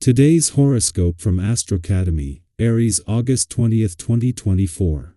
Today's horoscope from Astrocademy, Aries, August 20th, 2024.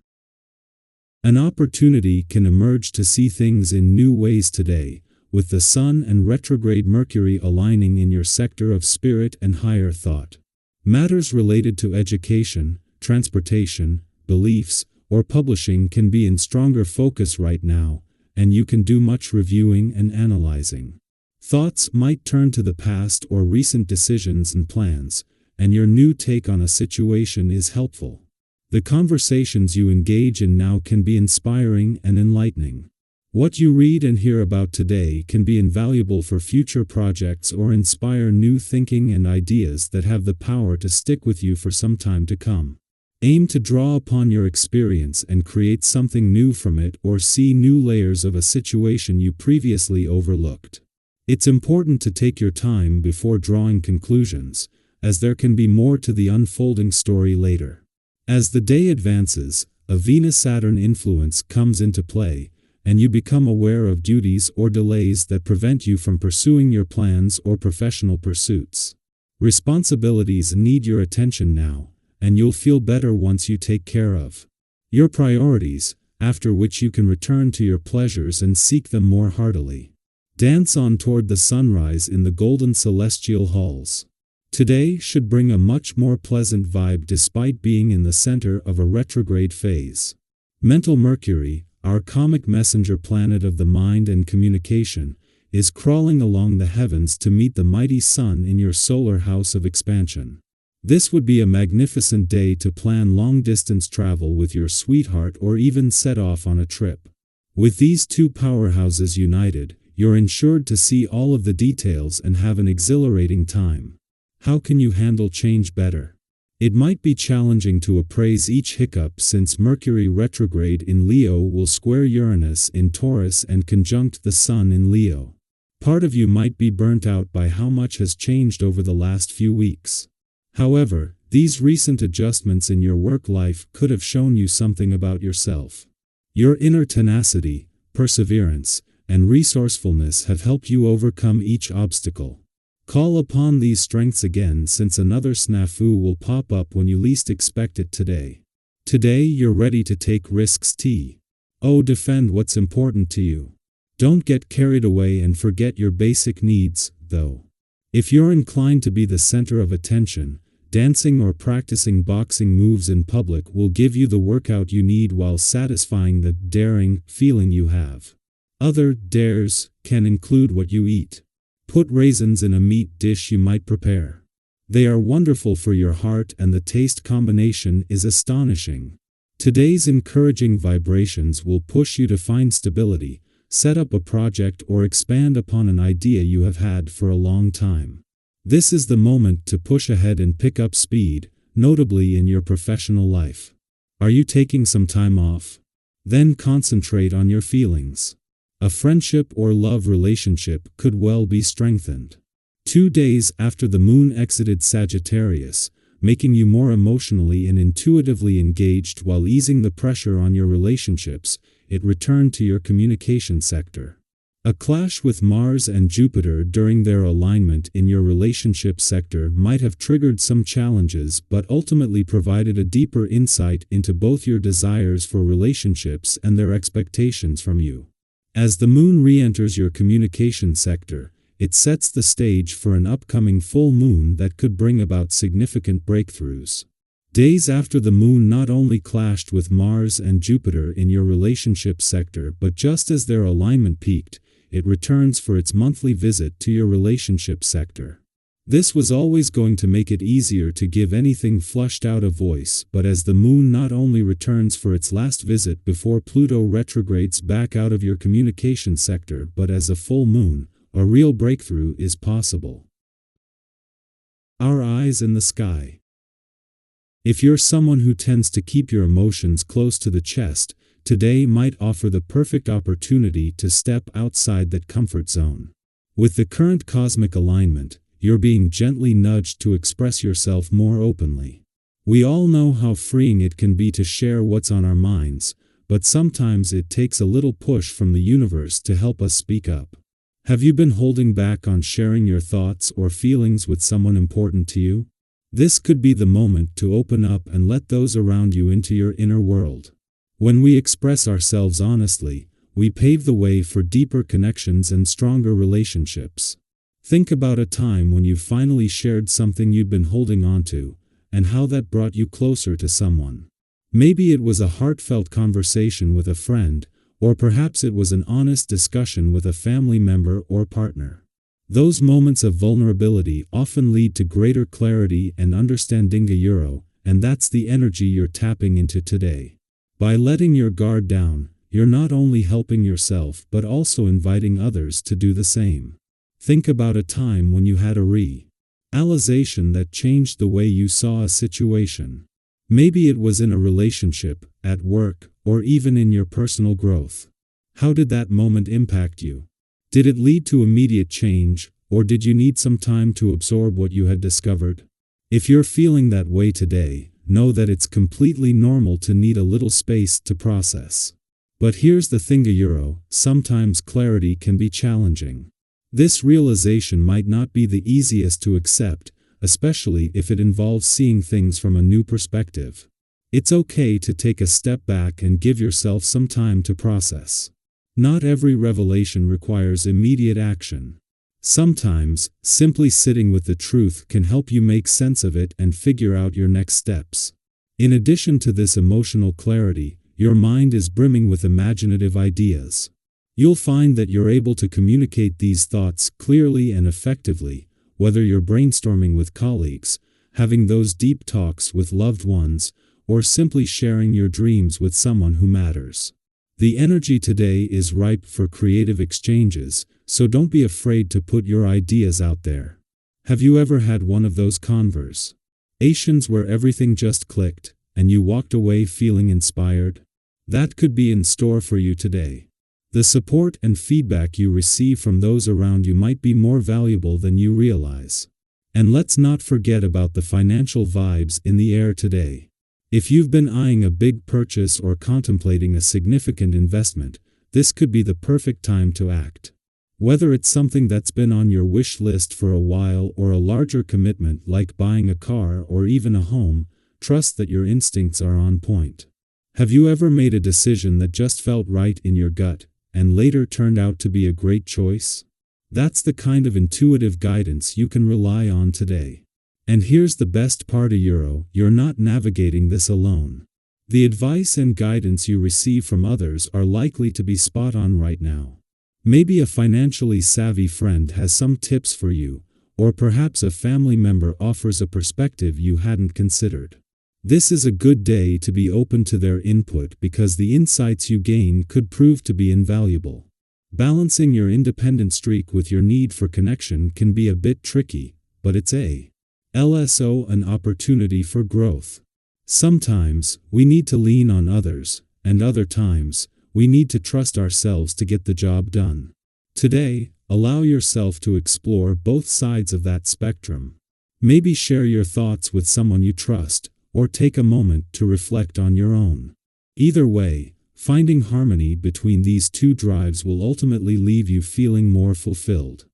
An opportunity can emerge to see things in new ways today, with the Sun and retrograde Mercury aligning in your sector of spirit and higher thought. Matters related to education, transportation, beliefs, or publishing can be in stronger focus right now, and you can do much reviewing and analyzing. Thoughts might turn to the past or recent decisions and plans, and your new take on a situation is helpful. The conversations you engage in now can be inspiring and enlightening. What you read and hear about today can be invaluable for future projects or inspire new thinking and ideas that have the power to stick with you for some time to come. Aim to draw upon your experience and create something new from it, or see new layers of a situation you previously overlooked. It's important to take your time before drawing conclusions, as there can be more to the unfolding story later. As the day advances, a Venus-Saturn influence comes into play, and you become aware of duties or delays that prevent you from pursuing your plans or professional pursuits. Responsibilities need your attention now, and you'll feel better once you take care of your priorities, after which you can return to your pleasures and seek them more heartily. Dance on toward the sunrise in the golden celestial halls. Today should bring a much more pleasant vibe despite being in the center of a retrograde phase. Mental Mercury, our comic messenger planet of the mind and communication, is crawling along the heavens to meet the mighty Sun in your solar house of expansion. This would be a magnificent day to plan long-distance travel with your sweetheart or even set off on a trip. With these two powerhouses united, you're ensured to see all of the details and have an exhilarating time. How can you handle change better? It might be challenging to appraise each hiccup since Mercury retrograde in Leo will square Uranus in Taurus and conjunct the Sun in Leo. Part of you might be burnt out by how much has changed over the last few weeks. However, these recent adjustments in your work life could have shown you something about yourself. Your inner tenacity, perseverance, and resourcefulness have helped you overcome each obstacle. Call upon these strengths again, since another snafu will pop up when you least expect it today. Today you're ready to take risks. Defend what's important to you. Don't get carried away and forget your basic needs, though. If you're inclined to be the center of attention, dancing or practicing boxing moves in public will give you the workout you need while satisfying the daring feeling you have. Other dares can include what you eat. Put raisins in a meat dish you might prepare. They are wonderful for your heart and the taste combination is astonishing. Today's encouraging vibrations will push you to find stability, set up a project, or expand upon an idea you have had for a long time. This is the moment to push ahead and pick up speed, notably in your professional life. Are you taking some time off? Then concentrate on your feelings. A friendship or love relationship could well be strengthened. 2 days after the moon exited Sagittarius, making you more emotionally and intuitively engaged while easing the pressure on your relationships, it returned to your communication sector. A clash with Mars and Jupiter during their alignment in your relationship sector might have triggered some challenges, but ultimately provided a deeper insight into both your desires for relationships and their expectations from you. As the moon re-enters your communication sector, it sets the stage for an upcoming full moon that could bring about significant breakthroughs. Days after the moon not only clashed with Mars and Jupiter in your relationship sector, but just as their alignment peaked, it returns for its monthly visit to your relationship sector. This was always going to make it easier to give anything flushed out a voice, but as the moon not only returns for its last visit before Pluto retrogrades back out of your communication sector, but as a full moon, a real breakthrough is possible. Our eyes in the sky. If you're someone who tends to keep your emotions close to the chest, today might offer the perfect opportunity to step outside that comfort zone. With the current cosmic alignment, you're being gently nudged to express yourself more openly. We all know how freeing it can be to share what's on our minds, but sometimes it takes a little push from the universe to help us speak up. Have you been holding back on sharing your thoughts or feelings with someone important to you? This could be the moment to open up and let those around you into your inner world. When we express ourselves honestly, we pave the way for deeper connections and stronger relationships. Think about a time when you finally shared something you'd been holding onto, and how that brought you closer to someone. Maybe it was a heartfelt conversation with a friend, or perhaps it was an honest discussion with a family member or partner. Those moments of vulnerability often lead to greater clarity and understanding, and that's the energy you're tapping into today. By letting your guard down, you're not only helping yourself but also inviting others to do the same. Think about a time when you had a realization that changed the way you saw a situation. Maybe it was in a relationship, at work, or even in your personal growth. How did that moment impact you? Did it lead to immediate change, or did you need some time to absorb what you had discovered? If you're feeling that way today, know that it's completely normal to need a little space to process. But here's the thing, sometimes clarity can be challenging. This realization might not be the easiest to accept, especially if it involves seeing things from a new perspective. It's okay to take a step back and give yourself some time to process. Not every revelation requires immediate action. Sometimes, simply sitting with the truth can help you make sense of it and figure out your next steps. In addition to this emotional clarity, your mind is brimming with imaginative ideas. You'll find that you're able to communicate these thoughts clearly and effectively, whether you're brainstorming with colleagues, having those deep talks with loved ones, or simply sharing your dreams with someone who matters. The energy today is ripe for creative exchanges, so don't be afraid to put your ideas out there. Have you ever had one of those conversations where everything just clicked, and you walked away feeling inspired? That could be in store for you today. The support and feedback you receive from those around you might be more valuable than you realize. And let's not forget about the financial vibes in the air today. If you've been eyeing a big purchase or contemplating a significant investment, this could be the perfect time to act. Whether it's something that's been on your wish list for a while or a larger commitment like buying a car or even a home, trust that your instincts are on point. Have you ever made a decision that just felt right in your gut, and later turned out to be a great choice? That's the kind of intuitive guidance you can rely on today. And here's the best part, you're not navigating this alone. The advice and guidance you receive from others are likely to be spot on right now. Maybe a financially savvy friend has some tips for you, or perhaps a family member offers a perspective you hadn't considered. This is a good day to be open to their input because the insights you gain could prove to be invaluable. Balancing your independent streak with your need for connection can be a bit tricky, but it's an opportunity for growth. Sometimes, we need to lean on others, and other times, we need to trust ourselves to get the job done. Today, allow yourself to explore both sides of that spectrum. Maybe share your thoughts with someone you trust, or take a moment to reflect on your own. Either way, finding harmony between these two drives will ultimately leave you feeling more fulfilled.